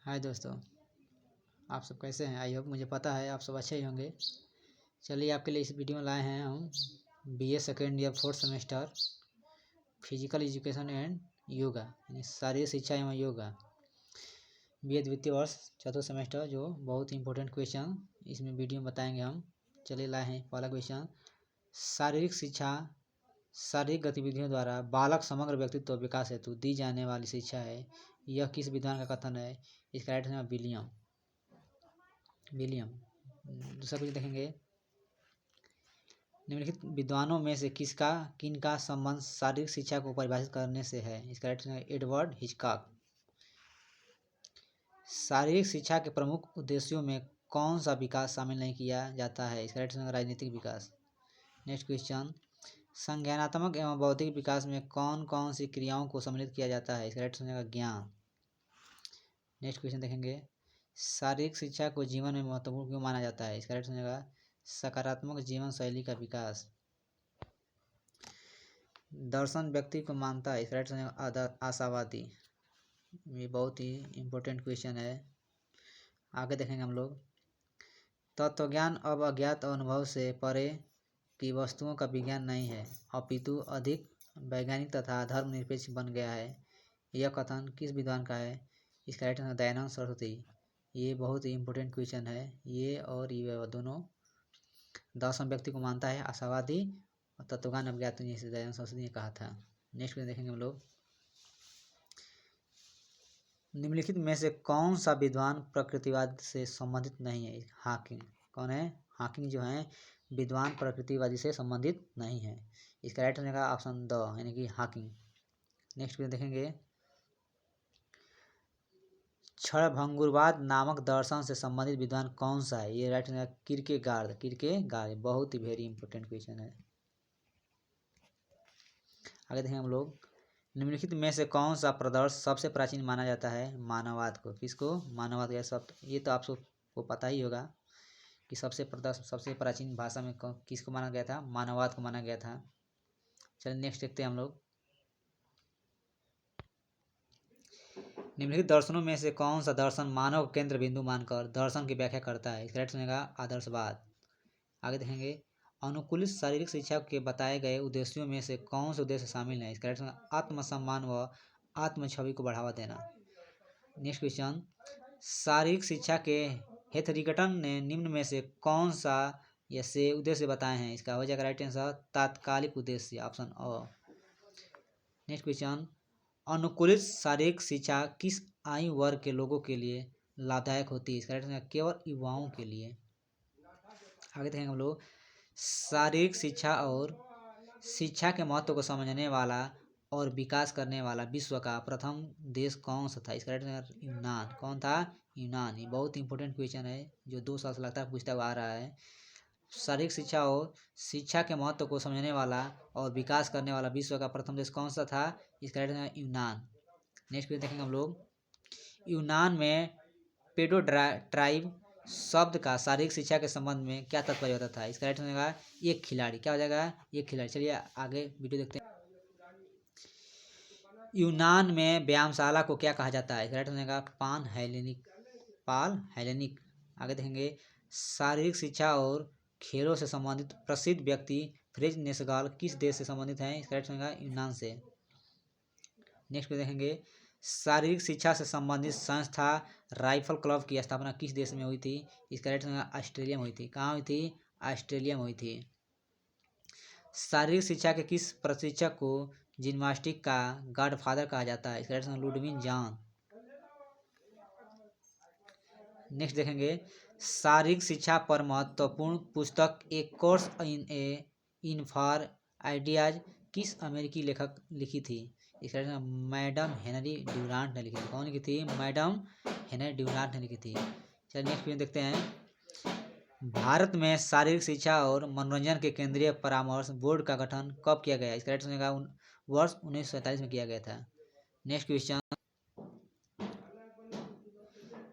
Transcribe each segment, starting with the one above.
हाय दोस्तों, आप सब कैसे हैं। आई होप मुझे पता है आप सब अच्छे ही होंगे। चलिए आपके लिए इस वीडियो में लाए हैं हम BA second year 4th semester physical education and yoga यानी शारीरिक शिक्षा एवं योगा बीए द्वितीय वर्ष 4th सेमेस्टर, जो बहुत ही इंपॉर्टेंट क्वेश्चन इसमें वीडियो में बताएंगे हम। चलिए लाए हैं पहला क्वेश्चन। शारीरिक शिक्षा शारीरिक गतिविधियों द्वारा बालक समग्र व्यक्तित्व विकास हेतु दी जाने वाली शिक्षा है। यह किस विद्वान का कथन है। इसका राइट है विलियम। दूसरा कुछ देखेंगे। निम्नलिखित विद्वानों में से किनका संबंध शारीरिक शिक्षा को परिभाषित करने से है। इसका राइट है एडवर्ड हिचकॉक। शारीरिक शिक्षा के प्रमुख उद्देश्यों में कौन सा विकास शामिल नहीं किया जाता है। इसका राइट है राजनीतिक विकास। Next question. संज्ञानात्मक एवं बौद्धिक विकास में कौन कौन सी क्रियाओं को सम्मिलित किया जाता है। इसका राइट है ज्ञान। नेक्स्ट क्वेश्चन देखेंगे। शारीरिक शिक्षा को जीवन में महत्वपूर्ण क्यों माना जाता है। इसका राइट सुनेगा सकारात्मक जीवन शैली का विकास। दर्शन व्यक्ति को मानता है। इसका राइट सुनेगा आशावादी। ये बहुत ही इम्पोर्टेंट क्वेश्चन है। आगे देखेंगे हम लोग। तत्वज्ञान अब अज्ञात अनुभव से परे की वस्तुओं का विज्ञान नहीं है, अपितु अधिक वैज्ञानिक तथा धर्मनिरपेक्ष बन गया है। यह कथन किस विद्वान का है। इसका राइट है दयानंद सरस्वती। ये बहुत ही इम्पोर्टेंट क्वेश्चन है। ये और ये दोनों दर्शन व्यक्ति को मानता है आशावादी और तत्वज्ञान अज्ञात से दयानंद सरस्वती ने कहा था। नेक्स्ट क्वेश्चन देखेंगे हम लोग। निम्नलिखित में से कौन सा विद्वान प्रकृतिवाद से संबंधित नहीं है। हाकिंग। कौन है। हाकिंग जो है विद्वान प्रकृतिवादी से संबंधित नहीं है। इसका राइट होने का ऑप्शन द यानी कि हाकिंग। नेक्स्ट क्वेश्चन देखेंगे। क्षणभंगुरवाद नामक दर्शन से संबंधित विद्वान कौन सा है। ये राइट है किरकेगार्ड। बहुत ही वेरी इंपॉर्टेंट क्वेश्चन है। आगे देखेंगे हम लोग। निम्नलिखित में से कौन सा प्रदर्श सबसे प्राचीन माना जाता है। मानववाद को। किसको। मानववाद का सब ये तो आप सबको पता ही होगा कि सबसे प्राचीन भाषा में किसको माना गया था। मानववाद को माना गया था। चलिए नेक्स्ट देखते हैं हम लोग। निम्नलिखित दर्शनों में से कौन सा दर्शन मानव केंद्र बिंदु मानकर दर्शन की व्याख्या करता है। इसका राइट सुनेगा आदर्शवाद। आगे देखेंगे। अनुकूलित शारीरिक शिक्षा के बताए गए उद्देश्यों में से कौन से उद्देश्य शामिल है। इसका राइट सुनेगा आत्मसम्मान व आत्म छवि को बढ़ावा देना। Next question. शारीरिक शिक्षा के हेथरिगटन ने निम्न में से कौन सा से उद्देश्य बताए हैं। इसका हो जाएगा राइट आंसर तात्कालिक उद्देश्य, ऑप्शन अ। Next question. अनुकूलित शारीरिक शिक्षा किस आयु वर्ग के लोगों के लिए लाभदायक होती है। इसका राइट आंसर केवल युवाओं के लिए। आगे देखेंगे हम लोग। शारीरिक शिक्षा और शिक्षा के महत्व को समझने वाला और विकास करने वाला विश्व का प्रथम देश कौन सा था। इसका राइट आंसर यूनान। कौन था। यूनान। ये बहुत इंपॉर्टेंट क्वेश्चन है जो 2 साल से लगातार पूछता हुआ आ रहा है। शारीरिक शिक्षा और शिक्षा के महत्व को समझने वाला और विकास करने वाला विश्व का प्रथम देश कौन सा था। इसका राइट आंसर यूनान। नेक्स्ट पे देखेंगे हम लोग। यूनान में पेडो ट्राइब शब्द का शारीरिक शिक्षा के संबंध में क्या तात्पर्य होता था। इसका राइट होगा एक खिलाड़ी। क्या हो जाएगा। एक खिलाड़ी। चलिए आगे वीडियो देखते हैं। यूनान में व्यायामशाला को क्या कहा जाता है। इसका राइट होगा पाल हेलेनिक। आगे देखेंगे। शारीरिक शिक्षा और खेलों से संबंधित प्रसिद्ध व्यक्ति फ्रेज नेसगाल किस देश से संबंधित हैं। इसका राइट होगा यूनान से। नेक्स्ट पे देखेंगे। शारीरिक शिक्षा से संबंधित संस्था राइफल क्लब की स्थापना किस देश में हुई थी। इसका राइट ऑस्ट्रेलिया में हुई थी। कहाँ हुई थी। ऑस्ट्रेलिया में हुई थी। शारीरिक शिक्षा के किस प्रशिक्षक को जिम्नास्टिक का गॉडफादर कहा जाता है। इसका राइट लुडविग जॉन। नेक्स्ट देखेंगे। शारीरिक शिक्षा पर महत्वपूर्ण पुस्तक एक कोर्स इन फॉर आइडियाज किस अमेरिकी लेखक लिखी थी। इसका मैडम हेनरी ड्यूरांट ने लिखी थी। कौन लिखी थी। मैडम हेनरी ड्यूरांट ने लिखी थी। चलिए नेक्स्ट क्वेश्चन देखते हैं। भारत में शारीरिक शिक्षा और मनोरंजन के केंद्रीय परामर्श बोर्ड का गठन कब किया गया। इसका राइट सुनेगा वर्ष 1947 में किया गया था। Next question.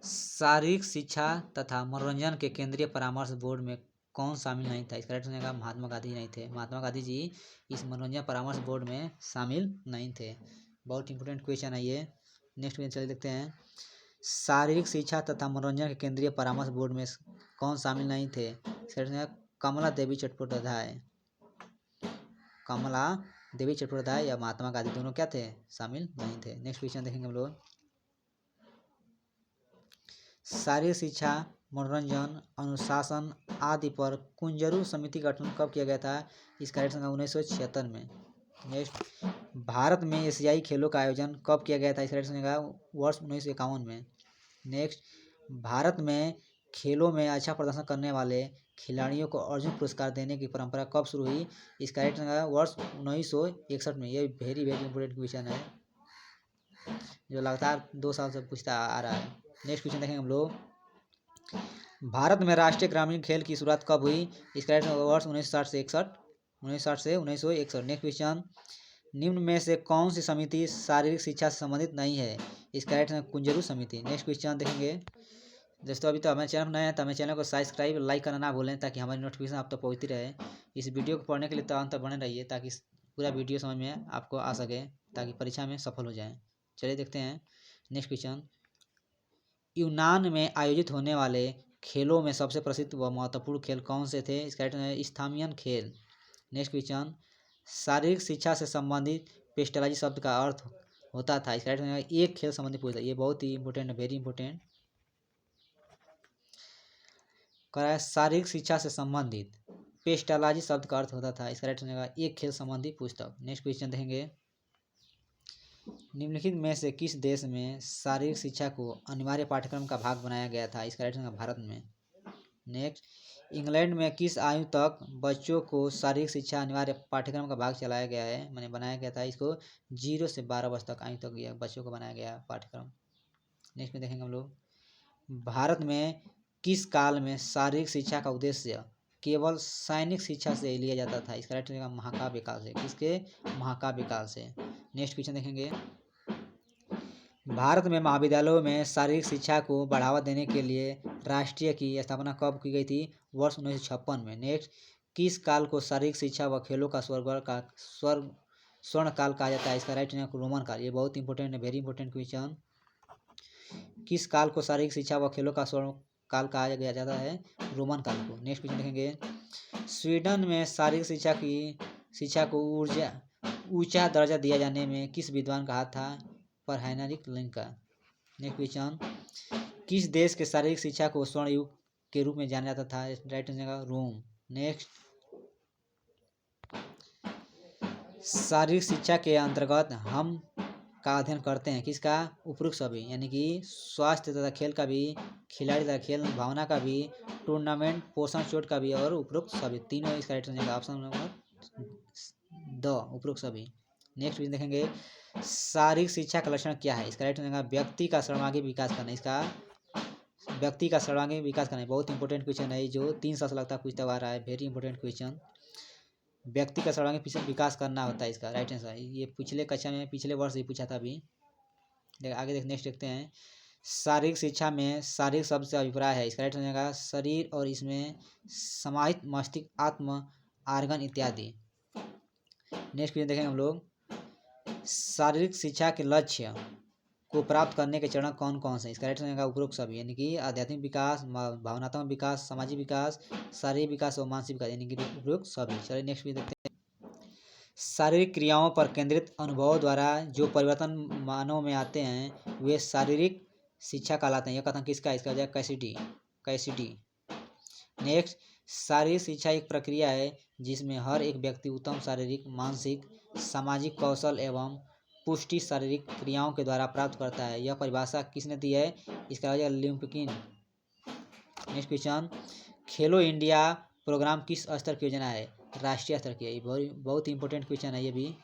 शारीरिक शिक्षा तथा मनोरंजन के केंद्रीय परामर्श बोर्ड में कौन शामिल नहीं था। इसका राइट सुनेगा महात्मा गांधी नहीं थे। महात्मा गांधी जी इस मनोरंजन परामर्श बोर्ड में शामिल नहीं थे। बहुत इंपॉर्टेंट क्वेश्चन है ये। नेक्स्ट क्वेश्चन चलिए देखते हैं। शारीरिक शिक्षा तथा मनोरंजन के केंद्रीय परामर्श बोर्ड में कौन शामिल नहीं थे? कमला देवी चट्टोपाध्याय। कमला देवी चट्टोपाध्याय या महात्मा गांधी दोनों क्या थे? शामिल नहीं थे। नेक्स्ट क्वेश्चन देखेंगे हम लोग। शारीरिक शिक्षा, मनोरंजन, अनुशासन आदि पर कुंजरू समिति का गठन कब किया गया था? इसका राइट आंसर 1976 में। नेक्स्ट, भारत में एशियाई खेलों का आयोजन कब किया गया था? इसका राइट आंसर वर्ष 1951 में। नेक्स्ट, भारत में खेलों में अच्छा प्रदर्शन करने वाले खिलाड़ियों को अर्जुन पुरस्कार देने की परंपरा कब शुरू हुई? इसका राइट आंसर वर्ष 1961 में। ये वेरी इंपॉर्टेंट क्वेश्चन है जो लगातार 2 साल से पूछता आ रहा है। नेक्स्ट क्वेश्चन देखेंगे हम लोग। भारत में राष्ट्रीय ग्रामीण खेल की शुरुआत कब हुई? इसका राइट आंसर वर्ष 1960 से 1961। नेक्स्ट क्वेश्चन, निम्न में से कौन सी समिति शारीरिक शिक्षा से संबंधित नहीं है? इसका राइट आंसर कुंजरू समिति। नेक्स्ट क्वेश्चन देखेंगे। दोस्तों अभी तो हमारे चैनल नए हैं तो हमारे चैनल को सब्सक्राइब लाइक करना ना भूलें ताकि हमारी नोटिफिकेशन आप तक पहुंचती रहे। इस वीडियो को पढ़ने के लिए तो अंत तक बने रहिए ताकि पूरा वीडियो समझ में आपको आ सके ताकि परीक्षा में सफल हो जाएं। चलिए देखते हैं नेक्स्ट क्वेश्चन। यूनान में आयोजित होने वाले खेलों में सबसे प्रसिद्ध व महत्वपूर्ण खेल कौन से थे? इसका राइट आंसर है स्थानीय खेल। नेक्स्ट क्वेश्चन, शारीरिक शिक्षा से संबंधित पेस्टलाजी शब्द का अर्थ होता था। इसका राइट आंसर एक खेल संबंधी पूछता है। ये बहुत ही इंपॉर्टेंट है, वेरी इंपॉर्टेंट। शारीरिक शिक्षा से संबंधित पेस्टलाजी शब्द का अर्थ होता था। इसका राइट आंसर एक खेल संबंधी पुस्तक। नेक्स्ट क्वेश्चन देखेंगे। निम्नलिखित में से किस देश में शारीरिक शिक्षा को अनिवार्य पाठ्यक्रम का भाग बनाया गया था? इसका राइट आंसर भारत में। नेक्स्ट, इंग्लैंड में किस आयु तक बच्चों को शारीरिक शिक्षा अनिवार्य पाठ्यक्रम का भाग चलाया गया है, मैंने बनाया गया था? इसको 0 से 12 वर्ष तक आयु तक बच्चों को बनाया गया पाठ्यक्रम। नेक्स्ट में देखेंगे हम लोग। भारत में किस काल में शारीरिक शिक्षा का उद्देश्य केवल सैनिक शिक्षा से लिया जाता था? इसका राइट आंसर महाकाव्य काल से। किसके? महाकाव्य काल से। नेक्स्ट क्वेश्चन देखेंगे। भारत में महाविद्यालयों में शारीरिक शिक्षा को बढ़ावा देने के लिए राष्ट्रीय की स्थापना कब की गई थी? वर्ष 1956 में। नेक्स्ट, किस काल को शारीरिक शिक्षा व खेलों का स्वर्ण काल कहा जाता है? इसका राइट आंसर रोमन काल। ये बहुत इंपॉर्टेंट है, वेरी इंपॉर्टेंट क्वेश्चन। किस काल को शारीरिक शिक्षा व खेलों का स्वर्ण काल कहा गया जाता है? रोमन काल को। नेक्स्ट क्वेश्चन देखेंगे। स्वीडन में शारीरिक शिक्षा को ऊंचा दर्जा दिया जाने में किस विद्वान का हाथ था? पर हेनरिक लिंक का। नेक्स्ट क्वेश्चन, किस देश के शारीरिक शिक्षा को स्वर्ण युग के रूप में जाना जाता था? राइट आंसर रोम। नेक्स्ट, शारीरिक शिक्षा के अंतर्गत हम का अध्ययन करते हैं। किसका? उपरोक्त सभी, यानी कि स्वास्थ्य तथा खेल का भी, खिलाड़ी तथा खेल भावना का भी, टूर्नामेंट पोषण चोट का भी और उपरोक्त सभी। तीनों इसका right answer option number the, उपरोक्त सभी। नेक्स्ट देखेंगे। शारीरिक शिक्षा का लक्षण क्या है? इसका राइट आंसर व्यक्ति का सर्वांगीण विकास करना। इसका व्यक्ति का सर्वांगीण विकास करना बहुत इंपॉर्टेंट क्वेश्चन है जो 3 साल से लगता पूछता आ रहा है। Very important question. व्यक्ति का सर्वांगीण विकास करना होता है इसका राइट आंसर। ये पिछले कक्षा में पिछले वर्ष ही पूछा था। अभी आगे नेक्स्ट देखते हैं। शारीरिक शिक्षा में शारीरिक शब्द से अभिप्राय है। इसका राइट आंसर शरीर और इसमें समाहित मस्तिष्क, आत्म, आर्गन इत्यादि। नेक्स्ट क्वेश्चन देखेंगे हम लोग। शारीरिक शिक्षा के लक्ष्य को प्राप्त करने के चरण कौन कौन से? इसका राइट आंसर उपरोक्त सभी, यानी कि आध्यात्मिक विकास, भावनात्मक विकास, सामाजिक विकास, शारीरिक विकास और मानसिक विकास, यानी कि उपरोक्त सभी। चलिए नेक्स्ट भी देखते हैं। शारीरिक क्रियाओं पर केंद्रित अनुभवों द्वारा जो परिवर्तन मानव में आते हैं वे शारीरिक शिक्षा कहलाते हैं। यह कथन किसका? इसका वजह कैसिडी। नेक्स्ट, शारीरिक शिक्षा एक प्रक्रिया है जिसमें हर एक व्यक्ति उत्तम शारीरिक, मानसिक, सामाजिक कौशल एवं पुष्टि शारीरिक क्रियाओं के द्वारा प्राप्त करता है। यह परिभाषा किसने दी है? इसका वजह लिम्पकिन। नेक्स्ट क्वेश्चन, खेलो इंडिया प्रोग्राम किस स्तर की योजना है? राष्ट्रीय स्तर की है। बहुत इंपॉर्टेंट क्वेश्चन है, ये भी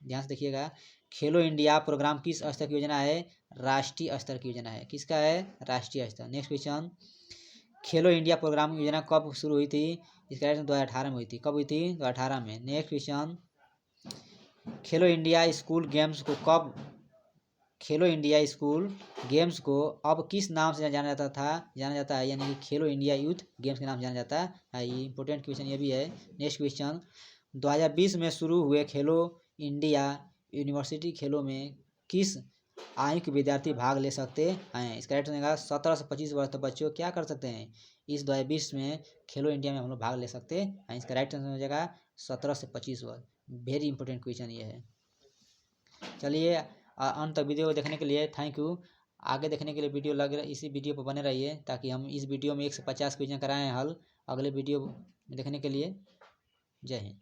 ध्यान से देखिएगा। खेलो इंडिया प्रोग्राम किस स्तर की योजना है? राष्ट्रीय स्तर की योजना है। किसका है? राष्ट्रीय स्तर। नेक्स्ट क्वेश्चन, खेलो इंडिया प्रोग्राम योजना कब शुरू हुई थी? इसका 2018 में हुई थी। कब हुई थी? 2018 में। नेक्स्ट क्वेश्चन, खेलो इंडिया स्कूल गेम्स को अब किस नाम से जाना जाता है, यानी कि खेलो इंडिया यूथ गेम्स के नाम से जाना जाता है। ये इंपॉर्टेंट क्वेश्चन ये भी है। नेक्स्ट क्वेश्चन, 2020 में शुरू हुए खेलो इंडिया यूनिवर्सिटी खेलों में किस आयु के विद्यार्थी भाग ले सकते हैं। इसका राइट बनेगा 17 से 25 वर्ष तक बच्चों क्या कर सकते हैं, इस 2020 में खेलो इंडिया में हम लोग भाग ले सकते हैं। इसका राइट आंसर हो जाएगा 17 से 25 वर्ष। वेरी इंपॉर्टेंट क्वेश्चन ये है। चलिए अंत तक वीडियो को देखने के लिए थैंक यू। आगे देखने के लिए वीडियो लग इसी वीडियो पर बने रहिए, ताकि हम इस वीडियो में 1 से 50 क्वेश्चन कराएं हल। अगले वीडियो देखने के लिए जय हिंद।